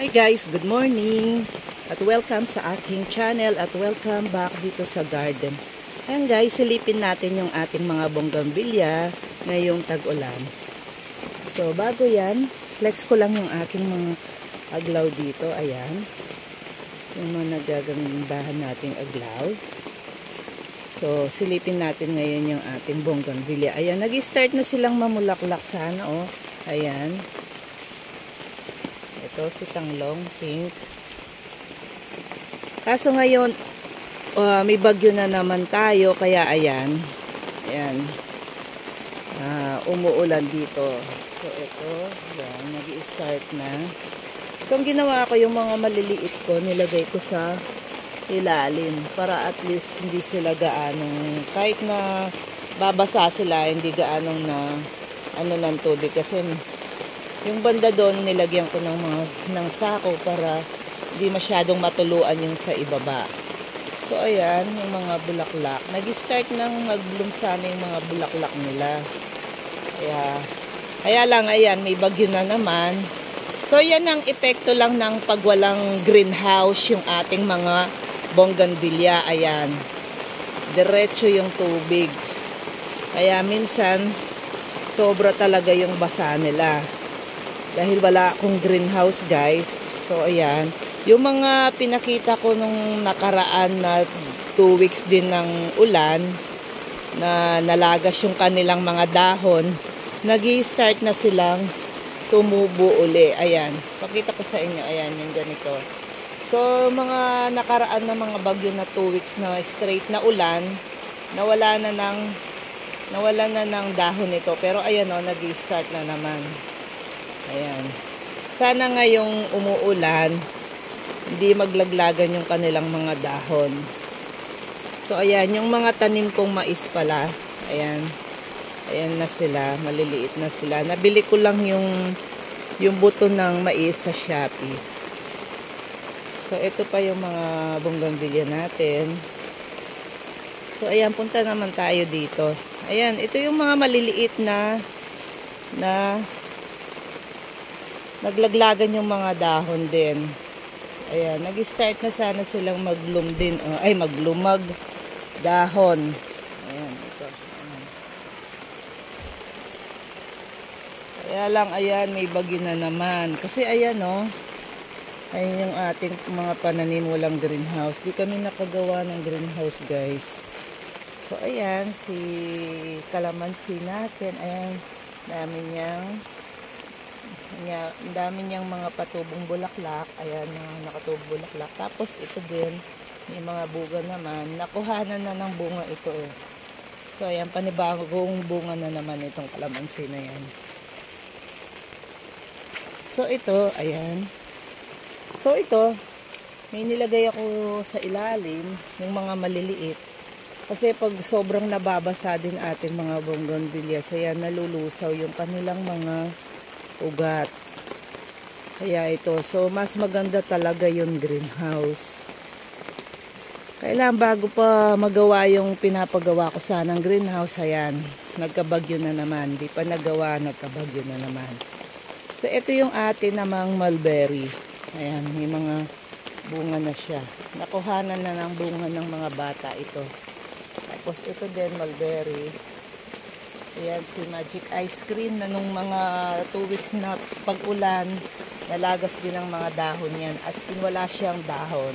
Hi guys, good morning at welcome sa aking channel at welcome back dito sa garden. Ayan guys, silipin natin yung ating mga bonggambilya ngayong tag-ulan. So bago yan, flex ko lang yung aking mga aglaw dito. Ayan, yung mga nagagandahan nating aglaw. So silipin natin ngayon yung ating bonggambilya. Ayan, nag-start na silang mamulaklak sana oh. Ayan. Ito si Tanglong pink. Kaso ngayon may bagyo na naman tayo kaya ayan. Ayan. Umuulan dito. So ito, yan, nag-i-start na. So ang ginawa ko yung mga maliliit ko, nilagay ko sa ilalim para at least hindi sila gaanong, kahit na babasa sila, hindi gaanong na ng tubig kasi yung banda doon nilagyan ko ng sako para hindi masyadong matuluan yung sa ibaba. So ayan, yung mga bulaklak. Nag-start nang mag-bloom sana yung mga bulaklak nila. Kaya lang, ayan, may bagyo na naman. So yan ang epekto lang ng pagwalang greenhouse yung ating mga bonggambilya. Ayan, diretso yung tubig. Kaya minsan, sobra talaga yung basa nila. Dahil wala akong greenhouse guys. So ayan, yung mga pinakita ko nung nakaraan na 2 weeks din ng ulan, na nalagas yung kanilang mga dahon, nag-i-start na silang tumubo uli. Ayan, pakita ko sa inyo, ayan yung ganito. So mga nakaraan na mga bagyo na 2 weeks na straight na ulan, nawala na ng dahon nito. Pero ayan o, nag-i-start na naman. Ayan. Sana ngayong umuulan, hindi maglaglagan yung kanilang mga dahon. So, ayan, yung mga tanim kong mais pala. Ayan. Ayan na sila. Maliliit na sila. Nabili ko lang yung buto ng mais sa Shopee. So, ito pa yung mga bonggambilya natin. So, ayan, punta naman tayo dito. Ayan, ito yung mga maliliit na naglaglagan yung mga dahon din. Ayan, nag-start na sana silang mag-bloom din. Maglumag dahon. Ayan, ito. Ayan. Kaya lang, ayan, may bagyo na naman. Kasi ayan, oh. Ayan yung ating mga pananim, walang greenhouse. Di kami nakagawa ng greenhouse, guys. So, ayan, si kalamansi natin. Ayan, dami niyang mga patubong bulaklak. Ayan, nakatubong bulaklak. Tapos ito din, may mga bunga naman. Nakuhanan na ng bunga ito eh. So ayan, panibagong bunga na naman itong kalamansi na yan. So ito, ayan. So ito, may nilagay ako sa ilalim, yung mga maliliit. Kasi pag sobrang nababasa din ating mga bonggambilya, ayan, nalulusaw yung kanilang mga ugat. Kaya ito, so mas maganda talaga yung greenhouse. Kailangan bago pa magawa yung pinapagawa ko sanang greenhouse, ayan, nagkabagyo na naman. Di pa nagawa, nagkabagyo na naman. So ito yung atin namang mulberry. Ayan, may mga bunga na siya. Nakuhanan na ng bunga ng mga bata ito. Tapos ito din mulberry. Ayan, si Magic Ice Cream na nung mga 2 weeks na pag-ulan, nalagas din ang mga dahon yan. As in, wala siyang dahon.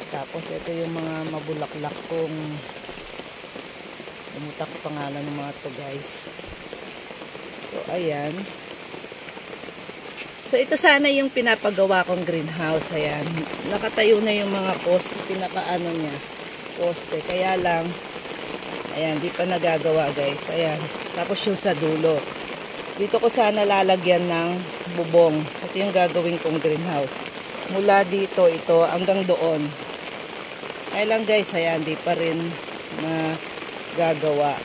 At tapos, ito yung mga mabulaklak kong, limutan ko pangalan ng mga to guys. So, ayan. So, ito sana yung pinapagawa kong greenhouse. Ayan. Nakatayo na yung mga poste, pinakaano niya, poste. Kaya lang, ayan, di pa nagagawa guys. Ayan. Tapos yung sa dulo. Dito ko sana lalagyan ng bubong. Ito yung gagawin kong greenhouse. Mula dito, ito, hanggang doon. Kaya lang guys, ayan, di pa rin gagawa.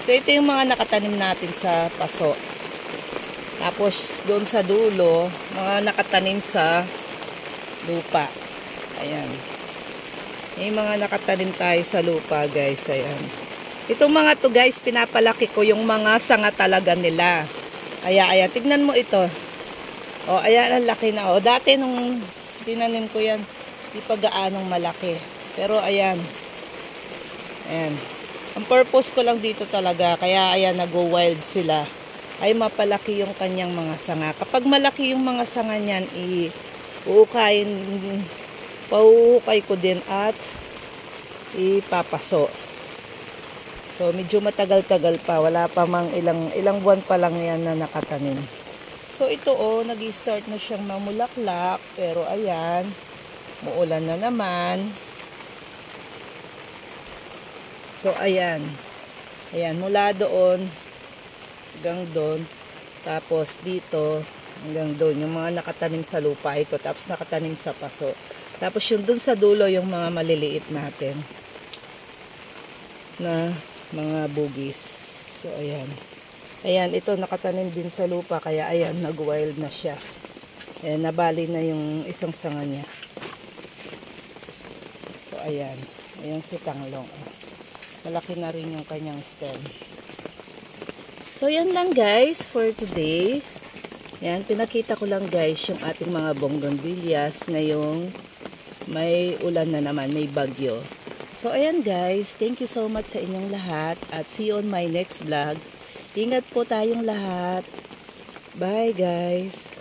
So, ito yung mga nakatanim natin sa paso. Tapos, doon sa dulo, mga nakatanim sa lupa. Ayan. May mga nakatanim tayo sa lupa guys. Ayan. Itong mga to guys, pinapalaki ko yung mga sanga talaga nila. Ayan, tignan mo ito. O, ayan, ang laki na. O, dati nung tinanim ko yan, di pa gaanong malaki. Pero, ayan. Ayan. Ang purpose ko lang dito talaga, kaya ayan, nag-wild sila, ay mapalaki yung kanyang mga sanga. Kapag malaki yung mga sanga niyan, pauukay ko din at ipapaso. So, medyo matagal-tagal pa. Wala pa mang ilang buwan pa lang yan na nakatanim. So, ito nag-start na siyang mamulaklak. Pero, ayan, muulan na naman. So, ayan. Ayan, mula doon hanggang doon. Tapos, dito hanggang doon. Yung mga nakatanim sa lupa ito. Tapos, nakatanim sa paso. Tapos, yung doon sa dulo, yung mga maliliit natin na mga bugis. So, ayan. Ayan, ito nakatanim din sa lupa. Kaya, ayan, nag-wild na siya. Ayan, nabali na yung isang sanga niya. So, ayan. Ayan si Tanglong. Malaki na rin yung kanyang stem. So, yan lang guys for today. Yan, pinakita ko lang guys yung ating mga bougainvilleas ngayong may ulan na naman, may bagyo. So, ayan guys, thank you so much sa inyong lahat at see you on my next vlog. Ingat po tayong lahat. Bye guys!